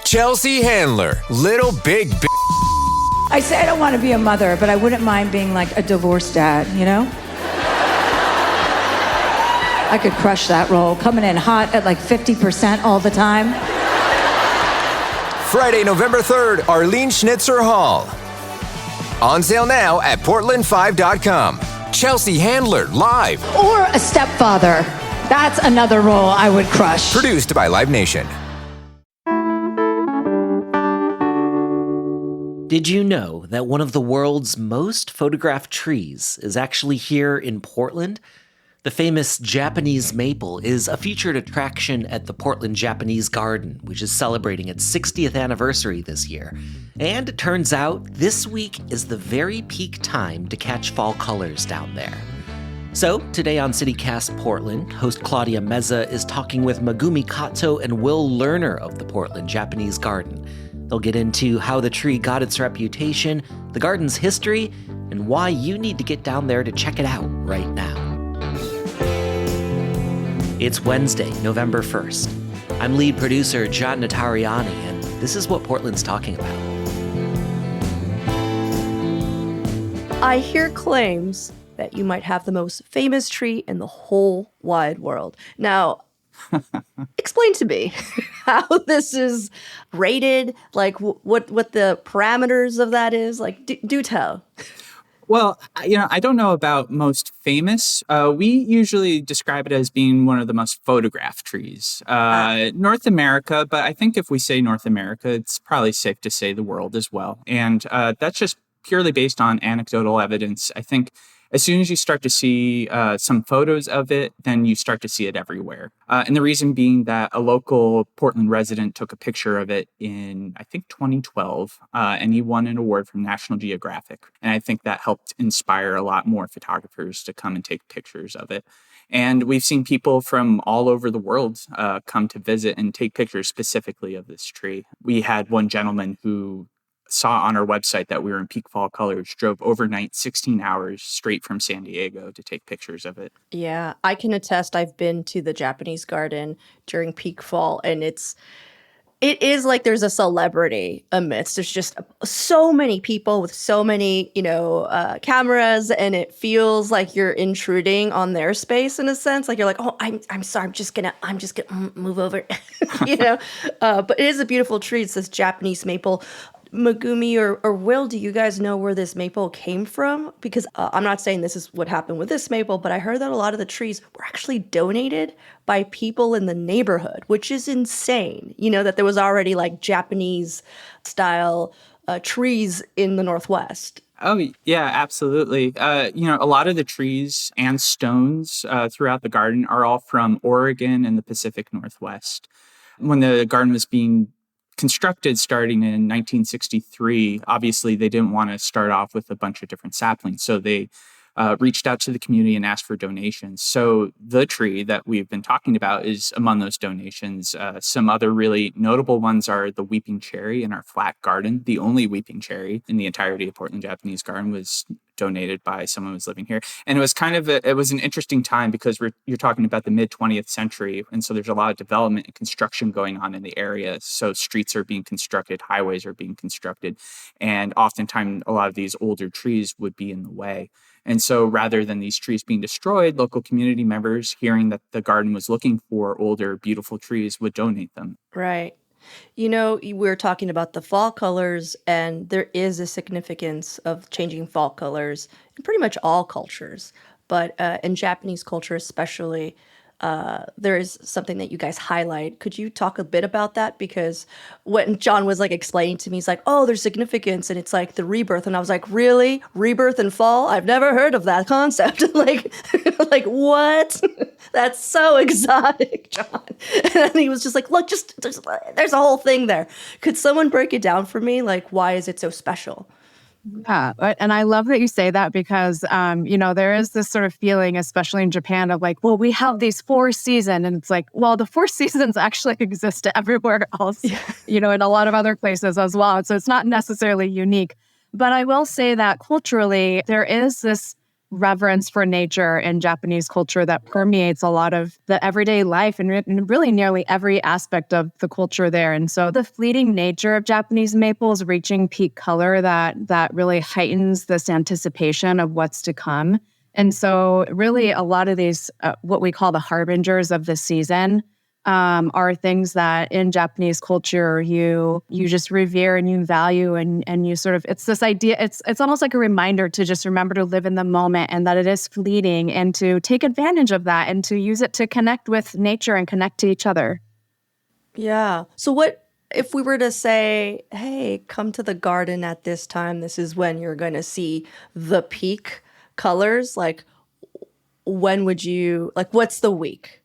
Chelsea Handler, Little Big B. I say I don't want to be a mother, but I wouldn't mind being like a divorced dad, you know? I could crush that role, coming in hot at like 50% all the time. Friday, November 3rd, Arlene Schnitzer Hall. On sale now at Portland5.com. Chelsea Handler, live. Or a stepfather. That's another role I would crush. Produced by Live Nation. Did you know that one of the world's most photographed trees is actually here in Portland? The famous Japanese maple is a featured attraction at the Portland Japanese Garden, which is celebrating its 60th anniversary this year. And it turns out this week is the very peak time to catch fall colors down there. So, today on CityCast Portland, host Claudia Meza is talking with Megumi Kato and Will Lerner of the Portland Japanese Garden. They'll get into how the tree got its reputation, the garden's history, and why you need to get down there to check it out right now. It's Wednesday, November 1st. I'm lead producer John Notarianni, and this is what Portland's talking about. I hear claims that you might have the most famous tree in the whole wide world. Now, explain to me how this is rated, like what the parameters of that is. Like, do tell. Well, I don't know about most famous. We usually describe it as being one of the most photographed trees. North America, but I think if we say North America, it's probably safe to say the world as well. And that's just purely based on anecdotal evidence. I think as soon as you start to see some photos of it, then you start to see it everywhere. And the reason being that a local Portland resident took a picture of it in, I think, 2012, and he won an award from National Geographic. And I think that helped inspire a lot more photographers to come and take pictures of it. And we've seen people from all over the world come to visit and take pictures specifically of this tree. We had one gentleman who saw on our website that we were in peak fall colors, drove overnight 16 hours straight from San Diego to take pictures of it. Yeah, I can attest. I've been to the Japanese garden during peak fall, and it is like there's a celebrity amidst. There's just so many people with so many, cameras, and it feels like you're intruding on their space in a sense. Like you're like, oh, I'm sorry, I'm just gonna move over, But it is a beautiful tree. It's this Japanese maple. Megumi or Will, do you guys know where this maple came from? Because I'm not saying this is what happened with this maple, but I heard that a lot of the trees were actually donated by people in the neighborhood, which is insane. That there was already like Japanese style trees in the Northwest. Oh, yeah, absolutely. A lot of the trees and stones throughout the garden are all from Oregon and the Pacific Northwest. When the garden was being constructed starting in 1963, obviously they didn't want to start off with a bunch of different saplings. So they reached out to the community and asked for donations. So the tree that we've been talking about is among those donations. Some other really notable ones are the weeping cherry in our flat garden. The only weeping cherry in the entirety of Portland Japanese Garden was donated by someone who was living here. And it was it was an interesting time because you're talking about the mid 20th century. And so there's a lot of development and construction going on in the area. So streets are being constructed, highways are being constructed. And oftentimes a lot of these older trees would be in the way. And so rather than these trees being destroyed, local community members, hearing that the garden was looking for older, beautiful trees, would donate them. Right. We were talking about the fall colors, and there is a significance of changing fall colors in pretty much all cultures. But in Japanese culture especially, there is something that you guys highlight. Could you talk a bit about that? Because when John was like explaining to me, he's like, oh, there's significance, and it's like the rebirth. And I was like, really? Rebirth and fall? I've never heard of that concept. like what? That's so exotic, John. And he was just like, look, there's a whole thing there. Could someone break it down for me? Like, why is it so special? Yeah. And I love that you say that because, there is this sort of feeling, especially in Japan, of like, well, we have these 4 seasons. And it's like, well, the 4 seasons actually exist everywhere else, in a lot of other places as well. So it's not necessarily unique. But I will say that culturally, there is this reverence for nature in Japanese culture that permeates a lot of the everyday life and really nearly every aspect of the culture there. And so the fleeting nature of Japanese maples reaching peak color that really heightens this anticipation of what's to come. And so really a lot of these, what we call the harbingers of the season, are things that in Japanese culture you just revere and you value and you sort of, it's this idea, it's almost like a reminder to just remember to live in the moment and that it is fleeting and to take advantage of that and to use it to connect with nature and connect to each other. Yeah. So what if we were to say, hey, come to the garden at this time, this is when you're going to see the peak colors, like when would you, like what's the week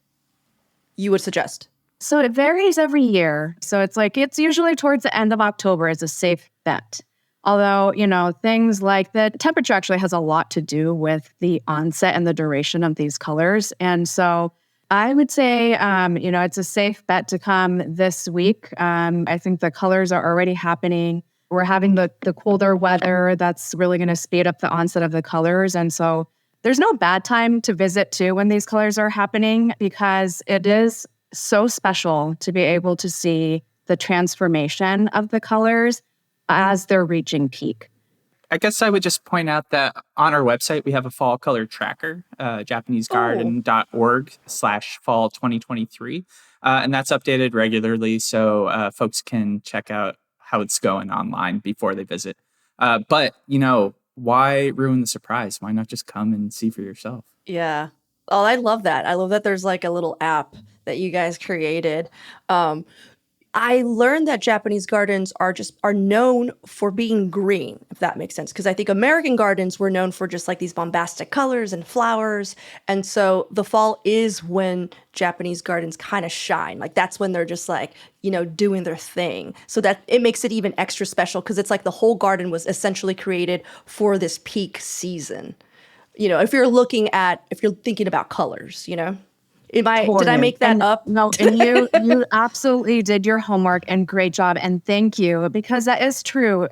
you would suggest? So it varies every year. So it's usually towards the end of October is a safe bet. Although, things like the temperature actually has a lot to do with the onset and the duration of these colors. And so I would say, it's a safe bet to come this week. I think the colors are already happening. We're having the colder weather that's really going to speed up the onset of the colors. And so there's no bad time to visit too when these colors are happening because it is so special to be able to see the transformation of the colors as they're reaching peak. I guess I would just point out that on our website, we have a fall color tracker, japanesegarden.org/fall 2023. And that's updated regularly so folks can check out how it's going online before they visit. But, why ruin the surprise? Why not just come and see for yourself? Yeah. Oh, I love that. I love that there's like a little app that you guys created. I learned that Japanese gardens are known for being green, if that makes sense. Because I think American gardens were known for just like these bombastic colors and flowers. And so the fall is when Japanese gardens kind of shine. Like that's when they're just like, doing their thing. So that it makes it even extra special because it's like the whole garden was essentially created for this peak season. If you're thinking about colors, Did I make that up? No, and you absolutely did your homework and great job. And thank you, because that is true.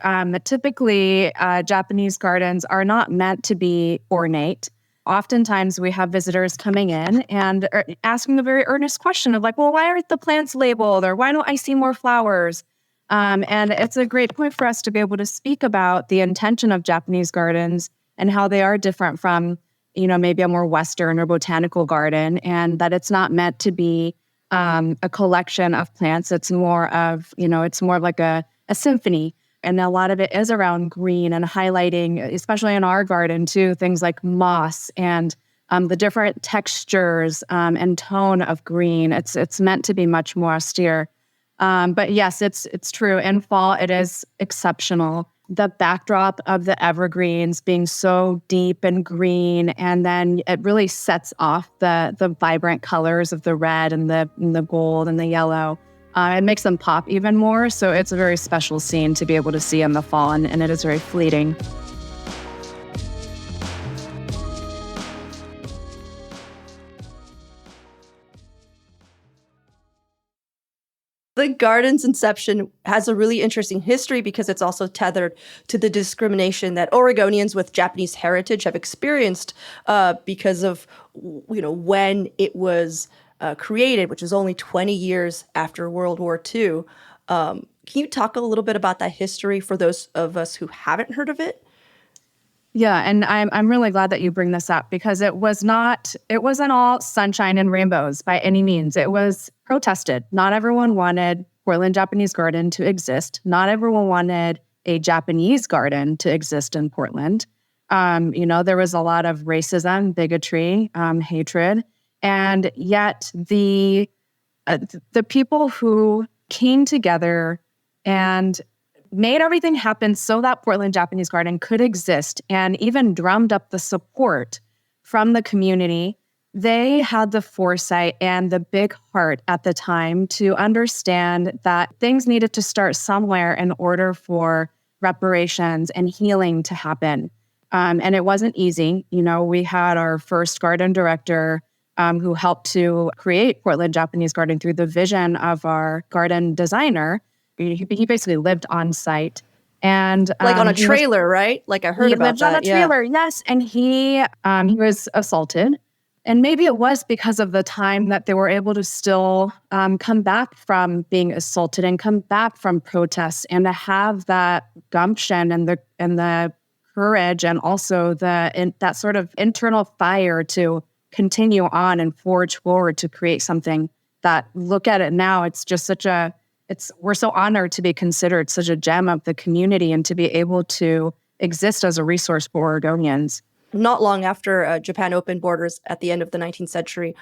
Typically, Japanese gardens are not meant to be ornate. Oftentimes we have visitors coming in and asking the very earnest question of like, well, why aren't the plants labeled? Or why don't I see more flowers? And it's a great point for us to be able to speak about the intention of Japanese gardens and how they are different from maybe a more Western or botanical garden, and that it's not meant to be a collection of plants. It's more of, it's more like a symphony. And a lot of it is around green and highlighting, especially in our garden too, things like moss and the different textures and tone of green. It's meant to be much more austere. But yes, it's true. In fall, it is exceptional. The backdrop of the evergreens being so deep and green, and then it really sets off the vibrant colors of the red and the gold and the yellow. It makes them pop even more. So it's a very special scene to be able to see in the fall, and it is very fleeting. The garden's inception has a really interesting history because it's also tethered to the discrimination that Oregonians with Japanese heritage have experienced because of when it was created, which is only 20 years after World War II. Can you talk a little bit about that history for those of us who haven't heard of it? Yeah, and I'm really glad that you bring this up because it wasn't all sunshine and rainbows by any means. It was protested. Not everyone wanted Portland Japanese Garden to exist. Not everyone wanted a Japanese garden to exist in Portland. There was a lot of racism, bigotry, hatred, and yet the people who came together and made everything happen so that Portland Japanese Garden could exist and even drummed up the support from the community. They had the foresight and the big heart at the time to understand that things needed to start somewhere in order for reparations and healing to happen. And it wasn't easy. We had our first garden director who helped to create Portland Japanese Garden through the vision of our garden designer. He basically lived on site. And Like on a he was- trailer, right? Like I heard he about lived that. on a trailer, yes. And he was assaulted. And maybe it was because of the time that they were able to still come back from being assaulted and come back from protests, and to have that gumption and the courage, and also that sort of internal fire to continue on and forge forward to create something that, look at it now, it's just we're so honored to be considered such a gem of the community and to be able to exist as a resource for Oregonians. Not long after Japan opened borders at the end of the 19th century,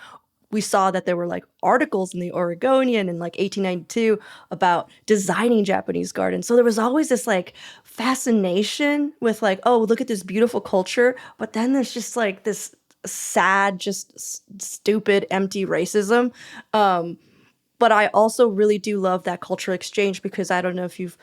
we saw that there were like articles in the Oregonian in like 1892 about designing Japanese gardens. So there was always this like fascination with like, oh, look at this beautiful culture. But then there's just like this sad, just stupid, empty racism. But I also really do love that cultural exchange, because I don't know if you've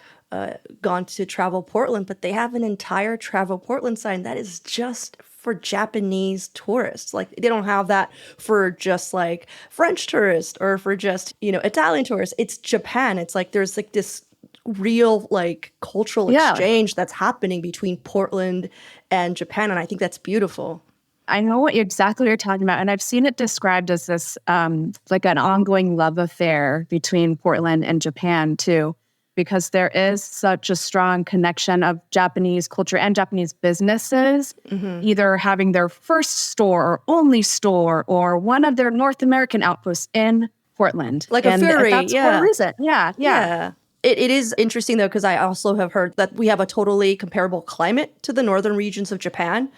gone to Travel Portland, but they have an entire Travel Portland sign that is just for Japanese tourists. Like they don't have that for just like French tourists or for just, Italian tourists. It's Japan. It's like there's like this real like cultural exchange that's happening between Portland and Japan. And I think that's beautiful. I know exactly what you're talking about. And I've seen it described as this like an ongoing love affair between Portland and Japan too, because there is such a strong connection of Japanese culture and Japanese businesses, either having their first store or only store or one of their North American outposts in Portland. Like a ferry, that's yeah. for a reason. Yeah. It is interesting, though, because I also have heard that we have a totally comparable climate to the northern regions of Japan,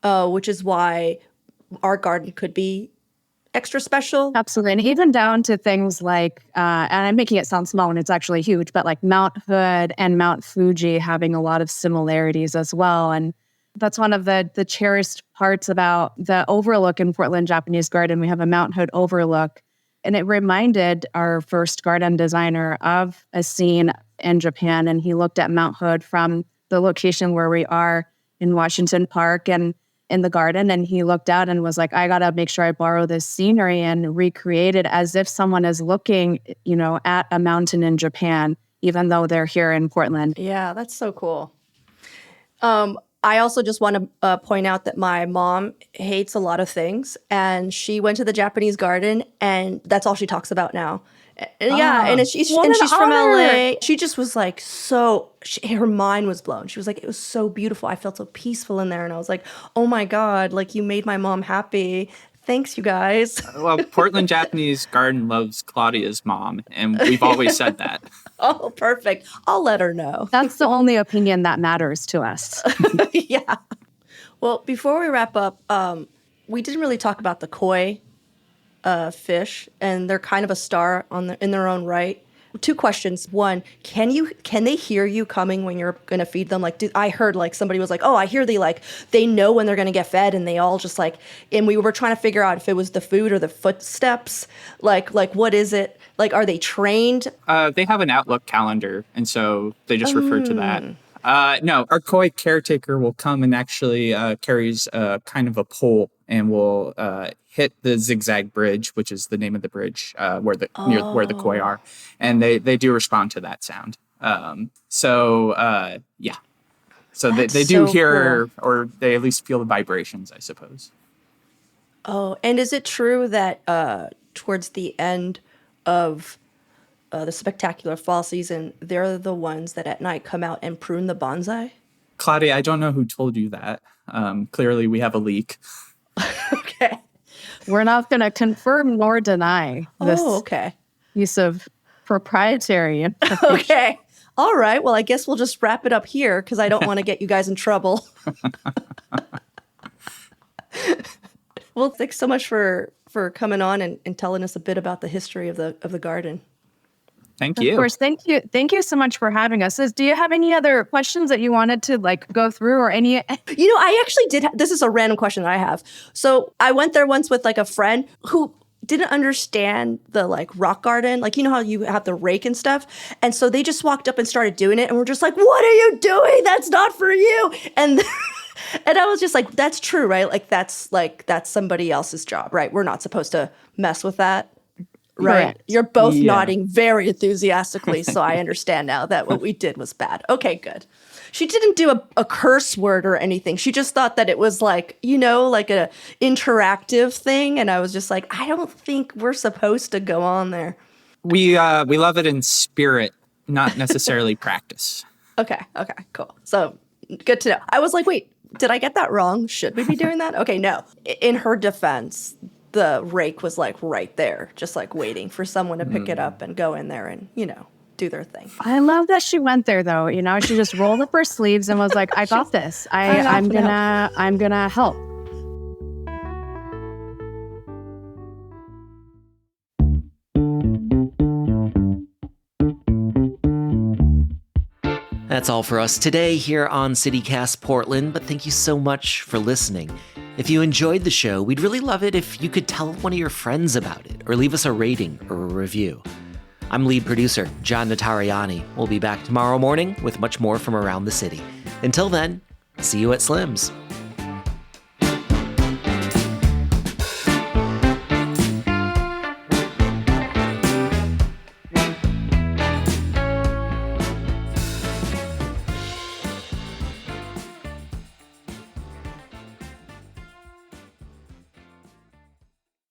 which is why our garden could be extra special. Absolutely. And even down to things like, and I'm making it sound small and it's actually huge, but like Mount Hood and Mount Fuji having a lot of similarities as well. And that's one of the cherished parts about the overlook in Portland Japanese Garden. We have a Mount Hood overlook. And it reminded our first garden designer of a scene in Japan. And he looked at Mount Hood from the location where we are in Washington Park and in the garden. And he looked out and was like, I got to make sure I borrow this scenery and recreate it as if someone is looking, at a mountain in Japan, even though they're here in Portland. Yeah, that's so cool. I also just want to point out that my mom hates a lot of things, and she went to the Japanese garden, and that's all she talks about now. And she's from LA. She just was like her mind was blown. She was like, it was so beautiful. I felt so peaceful in there, and I was like, oh my God, like you made my mom happy. Thanks, you guys. Well, Portland Japanese Garden loves Claudia's mom, and we've always said that. Oh, perfect. I'll let her know. That's the only opinion that matters to us. Yeah. Well, before we wrap up, we didn't really talk about the koi fish, and they're kind of a star in their own right. Two questions. One, can they hear you coming when you're going to feed them? Like, I heard like somebody was like, oh, I hear they know when they're going to get fed, and they all just like, and we were trying to figure out if it was the food or the footsteps. Like what is it? Like, are they trained? They have an Outlook calendar, and so they just refer to that. No, our koi caretaker will come and actually carries kind of a pole and will hit the zigzag bridge, which is the name of the bridge near where the koi are, and they do respond to that sound. So they do hear, cool. or they at least feel the vibrations, I suppose. Oh, and is it true that towards the end of the spectacular fall season, they're the ones that at night come out and prune the bonsai? Claudia, I don't know who told you that. Clearly, we have a leak. Okay. We're not going to confirm nor deny this use of proprietary information. Okay. All right. Well, I guess we'll just wrap it up here because I don't want to get you guys in trouble. Well, thanks so much for coming on and telling us a bit about the history of the garden. Thank you. Of course. Thank you. Thank you so much for having us. Do you have any other questions that you wanted to go through or any? I actually did. This is a random question that I have. So I went there once with a friend who didn't understand the rock garden. How you have the rake and stuff. And so they just walked up and started doing it. And we're just like, what are you doing? That's not for you. And and I was just like, that's true, right? That's somebody else's job, right? We're not supposed to mess with that. right? Correct. You're both Yeah. nodding very enthusiastically, so I understand now that what we did was bad. Okay, good. She didn't do a curse word or anything. She just thought that it was like, like a interactive thing. And I was just like, I don't think we're supposed to go on there. We love it in spirit, not necessarily practice. Okay, cool. So good to know. I was like, wait, did I get that wrong? Should we be doing that? Okay, no. In her defense, the rake was like right there, just like waiting for someone to pick it up and go in there and, do their thing. I love that she went there though. She just rolled up her sleeves and was like, I got this. I'm gonna help. That's all for us today here on CityCast Portland, but thank you so much for listening. If you enjoyed the show, we'd really love it if you could tell one of your friends about it or leave us a rating or a review. I'm lead producer John Notarianni. We'll be back tomorrow morning with much more from around the city. Until then, see you at Slim's.